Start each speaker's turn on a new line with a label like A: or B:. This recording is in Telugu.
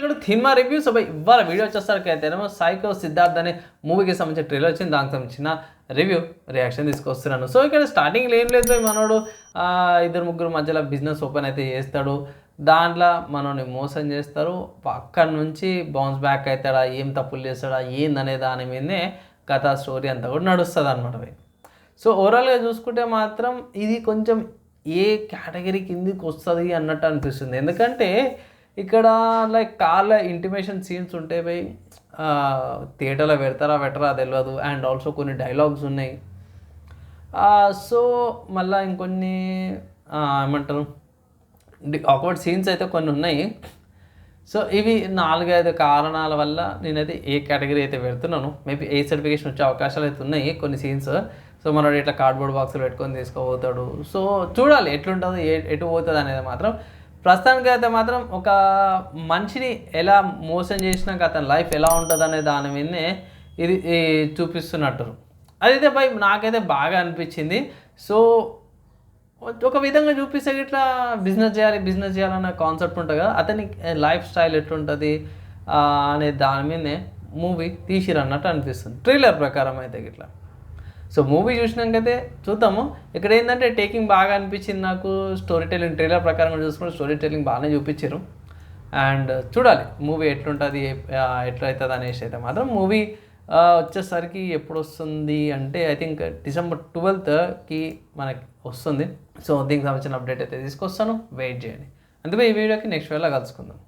A: ఇక్కడ సినిమా రివ్యూ సో ఇవాళ వీడియో వచ్చేసరికి అయితేనేమో సైకో సిద్ధార్థ్ అనే మూవీకి సంబంధించిన ట్రైలర్ వచ్చింది. దానికి సంబంధించిన రివ్యూ రియాక్షన్ తీసుకొస్తున్నాను. సో ఇక్కడ స్టార్టింగ్లో ఏం లేదు మనోడు ఇద్దరు ముగ్గురు మధ్యలో బిజినెస్ ఓపెన్ అయితే చేస్తాడు. దాంట్లో మనల్ని మోసం చేస్తారు. అక్కడి నుంచి బౌన్స్ బ్యాక్ అవుతాడా, ఏం తప్పులు చేస్తాడా, ఏందనే దాని మీదనే కథ స్టోరీ అంతా కూడా నడుస్తుంది అనమాట. సో ఓవరాల్గా చూసుకుంటే మాత్రం ఇది కొంచెం ఏ కేటగిరీ కిందికి వస్తుంది అన్నట్టు అనిపిస్తుంది. ఎందుకంటే ఇక్కడ లైక్ కార్ల ఇంటిమేషన్ సీన్స్ ఉంటే పోయి థియేటర్లో పెట్టరా తెలియదు. అండ్ ఆల్సో కొన్ని డైలాగ్స్ ఉన్నాయి. సో మళ్ళీ ఇంకొన్ని ఏమంటారు ఆక్వర్డ్ సీన్స్ అయితే కొన్ని ఉన్నాయి. సో ఇవి 4-5 కారణాల వల్ల నేనైతే ఏ కేటగిరీ అయితే పెడుతున్నాను. మేబీ ఏ సర్టిఫికేషన్ వచ్చే అవకాశాలు అయితే ఉన్నాయి కొన్ని సీన్స్. సో మనోడు ఇట్లా కార్డ్బోర్డ్ బాక్సులు పెట్టుకొని తీసుకుపోతాడు. సో చూడాలి ఎట్లుంటుందో ఎటు పోతుంది అనేది మాత్రం. ప్రస్తుతానికి అయితే మాత్రం ఒక మనిషిని ఎలా మోసం చేసినాక అతని లైఫ్ ఎలా ఉంటుంది అనే దాని మీదనే ఇది చూపిస్తున్నట్టు. అదైతే బై నాకైతే బాగా అనిపించింది. సో ఒక విధంగా చూపిస్తే ఇట్లా బిజినెస్ చేయాలన్న కాన్సెప్ట్ ఉంటుంది కదా, అతని లైఫ్ స్టైల్ ఎట్లుంటుంది అనే దాని మీదనే మూవీ తీసిరన్నట్టు అనిపిస్తుంది ట్రైలర్ ప్రకారం అయితే ఇట్లా. సో మూవీ చూసినాకైతే చూద్దాము. ఇక్కడ ఏంటంటే టేకింగ్ బాగా అనిపించింది నాకు. స్టోరీ టెల్లింగ్ ట్రైలర్ ప్రకారం చూసుకుంటే స్టోరీ టెల్లింగ్ బాగానే చూపించారు. అండ్ చూడాలి మూవీ ఎట్లుంటుంది ఎట్లవుతుంది అనేసి. అయితే మాత్రం మూవీ వచ్చేసరికి ఎప్పుడు వస్తుంది అంటే ఐ థింక్ December 12th మనకి వస్తుంది. సో దీనికి సంబంధించిన అప్డేట్ అయితే తీసుకొస్తాను, వెయిట్ చేయండి. అందుకే ఈ వీడియోకి నెక్స్ట్ వీడియోలో కలుసుకుందాం.